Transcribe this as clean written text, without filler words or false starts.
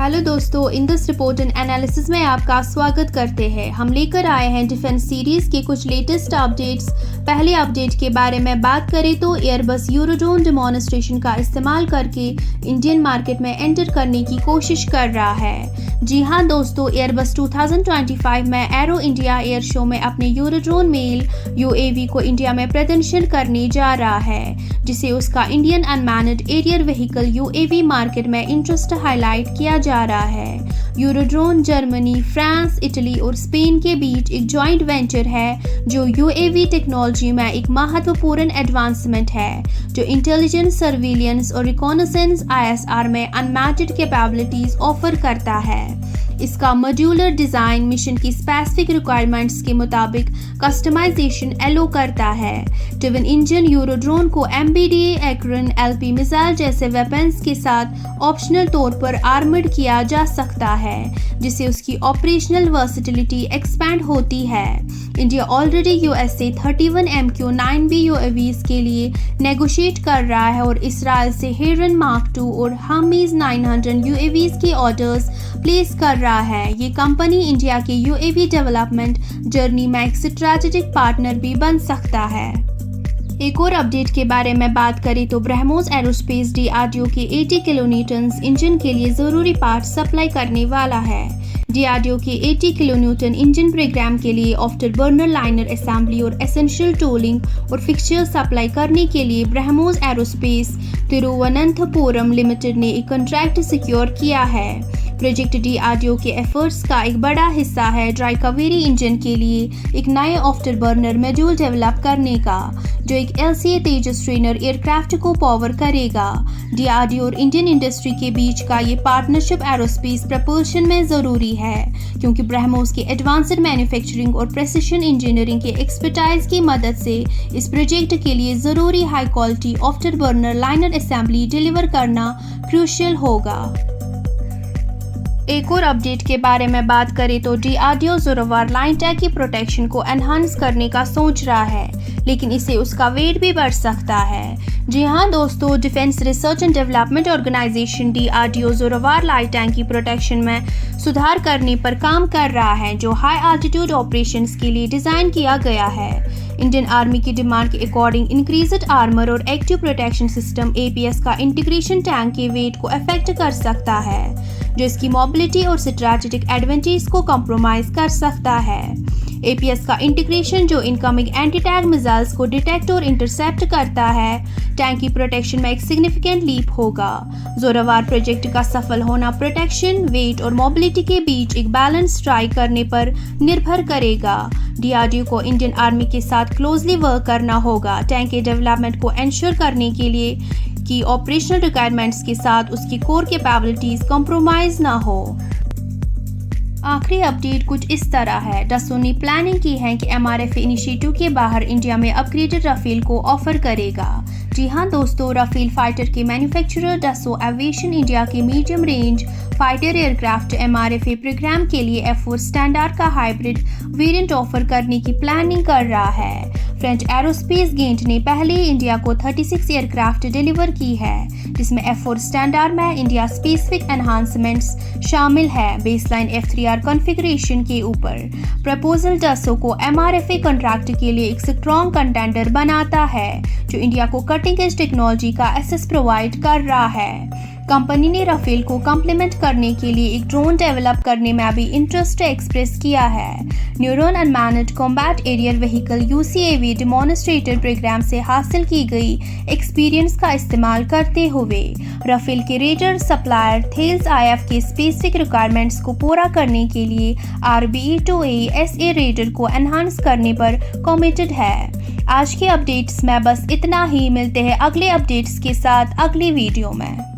Hello दोस्तों, in this report and analysis में आपका स्वागत करते हैं। हम लेकर आए हैं डिफेंस सीरीज के कुछ लेटेस्ट अपडेट्स। पहले अपडेट के बारे में बात करें तो एयरबस यूरोड्रोन डेमोन्स्ट्रेशन का इस्तेमाल करके इंडियन मार्केट में एंटर करने की कोशिश कर रहा है। जी हाँ दोस्तों, एयरबस 2025 में एरो इंडिया एयर शो में अपने यूरोड्रोन मेल यूएवी को इंडिया में प्रदर्शन करने जा रहा है, जिसे उसका Indian unmanned arrear vehicle UAV market में इंटरेस्ट हाईलाइट किया जा रहा है। यूरोड्रोन जर्मनी, फ्रांस, इटली और स्पेन के बीच एक जॉइंट वेंचर है जो यूएवी टेक्नोलॉजी में एक महत्वपूर्ण एडवांसमेंट है, जो इंटेलिजेंस, सर्विलियंस और रिकॉनेसेंस आईएसआर में अनमैच्ड कैपेबिलिटीज ऑफर करता है। इसका मॉड्यूलर डिज़ाइन मिशन की स्पेसिफिक रिक्वायरमेंट्स के मुताबिक कस्टमाइजेशन एलो करता है। ट्विन इंजन यूरोड्रोन को एमबीडीए, एक्रन, एलपी मिसाइल जैसे वेपन्स के साथ ऑप्शनल तौर पर आर्मर्ड किया जा सकता है, जिससे उसकी ऑपरेशनल वर्सिटिलिटी एक्सपैंड होती है। India already USA 31 MQ-9B UAVs के लिए नेगोशिएट कर रहा है और इसराइल से हेरन मार्क 2 और हमीज 900 यूएवीज के ऑर्डर्स प्लेस कर रहा है। ये कंपनी इंडिया के यूएवी डेवलपमेंट जर्नी में एक स्ट्रैटेजिक पार्टनर भी बन सकता है। एक और अपडेट के बारे में बात करें तो ब्रह्मोस एरोस्पेस डीआरडीओ के 80 किलोन्यूटन इंजन के लिए जरूरी पार्ट सप्लाई करने वाला है। डीआरडीओ के 80 किलोन्यूटन इंजन प्रोग्राम के लिए आफ्टर बर्नर लाइनर असेंबली और एसेंशियल टूलिंग और फिक्सचर सप्लाई करने के लिए ब्रह्मोस एरोस्पेस तिरुवनंतपुरम लिमिटेड ने एक कॉन्ट्रैक्ट सिक्योर किया है। प्रोजेक्ट डीआरडीओ के एफर्ट्स का एक बड़ा हिस्सा है ड्राई कावेरी इंजन के लिए एक नए आफ्टर बर्नर मॉड्यूल डेवलप करने का, जो एक LCA तेजस ट्रेनर एयरक्राफ्ट को पावर करेगा। डीआरडीओ और इंडियन इंडस्ट्री के बीच का ये पार्टनरशिप एरोस्पेस प्रपल्शन में ज़रूरी है, क्योंकि ब्रह्मोस के एडवांस्ड मैन्युफैक्चरिंग और प्रेसिशन इंजीनियरिंग के एक्सपर्टाइज की मदद से इस प्रोजेक्ट के लिए ज़रूरी high quality after burner liner assembly deliver करना क्रूशियल होगा। एक और अपडेट के बारे में बात करें तो डीआरडीओ ज़ोरावर लाइन टैग की प्रोटेक्शन को एनहांस करने का सोच रहा है, लेकिन इससे उसका वेट भी बढ़ सकता है। जी हाँ दोस्तों, defence research and development organisation DRDO Zorawar light tank की प्रोटेक्शन में सुधार करने पर काम कर रहा है, जो हाई एल्टीट्यूड ऑपरेशंस के लिए डिज़ाइन किया गया है। इंडियन आर्मी की डिमांड के अकॉर्डिंग इंक्रीज्ड आर्मर और एक्टिव प्रोटेक्शन सिस्टम APS का इंटीग्रेशन टैंक के वेट को अफेक्ट कर सकता है, जो इसकी मोबिलिटी और स्ट्रैटेजिक एडवांटेज को कॉम्प्रोमाइज कर सकता है। APS का इंटीग्रेशन, जो इनकमिंग एंटी टैंक मिसाइल्स को डिटेक्ट और इंटरसेप्ट करता है, टैंक की प्रोटेक्शन में एक सिग्निफिकेंट लीप होगा। ज़ोरावर प्रोजेक्ट का सफल होना प्रोटेक्शन, वेट और मोबिलिटी के बीच एक बैलेंस स्ट्राइक करने पर निर्भर करेगा। डीआरडीओ को इंडियन आर्मी के साथ क्लोजली वर्क करना होगा टैंक के डेवलपमेंट को एंश्योर करने के लिए कि ऑपरेशनल रिक्वायरमेंट्स के साथ उसकी कोर कैपेबिलिटीज कॉम्प्रोमाइज ना हो। आखिरी अपडेट कुछ इस तरह है। डसो ने प्लानिंग की है कि MRF इनिशिएटिव के बाहर इंडिया में अपग्रेडेड राफेल को ऑफर करेगा। जी हाँ दोस्तों, राफेल फाइटर के मैन्युफैक्चरर डसो एविएशन इंडिया के medium range fighter aircraft MRFA program के लिए F4 स्टैंडर्ड का हाइब्रिड वेरिएंट ऑफर करने की प्लानिंग कर रहा है। फ्रेंच एरोस्पेस गेंट ने पहले इंडिया को 36 एयरक्राफ्ट डिलीवर की है, जिसमें F4 स्टैंडर्ड में इंडिया स्पेसिफिक एनहांसमेंट्स शामिल है। बेसलाइन F3R कॉन्फ़िगरेशन के ऊपर प्रपोजल डसो को MRFA कॉन्ट्रैक्ट के लिए एक स्ट्रॉन्ग कंटेंडर बनाता है, जो इंडिया को कटिंग एज टेक्नोलॉजी का एक्सेस प्रोवाइड कर रहा है। कंपनी ने राफेल को कम्प्लीमेंट करने के लिए एक ड्रोन डेवलप करने में भी इंटरेस्ट एक्सप्रेस किया है। Neuron unmanned combat aerial vehicle UCAV demonstrator program से हासिल की गई एक्सपीरियंस का इस्तेमाल करते हुए राफेल के रेडर सप्लायर थेल्स IF के स्पेसिफिक रिक्वायरमेंट्स को पूरा करने के लिए RBE-2A SA रेडर को एनहांस करने पर कमिटेड है। आज के अपडेट्स में बस इतना ही। मिलते हैं अगले अपडेट्स के साथ अगली वीडियो में।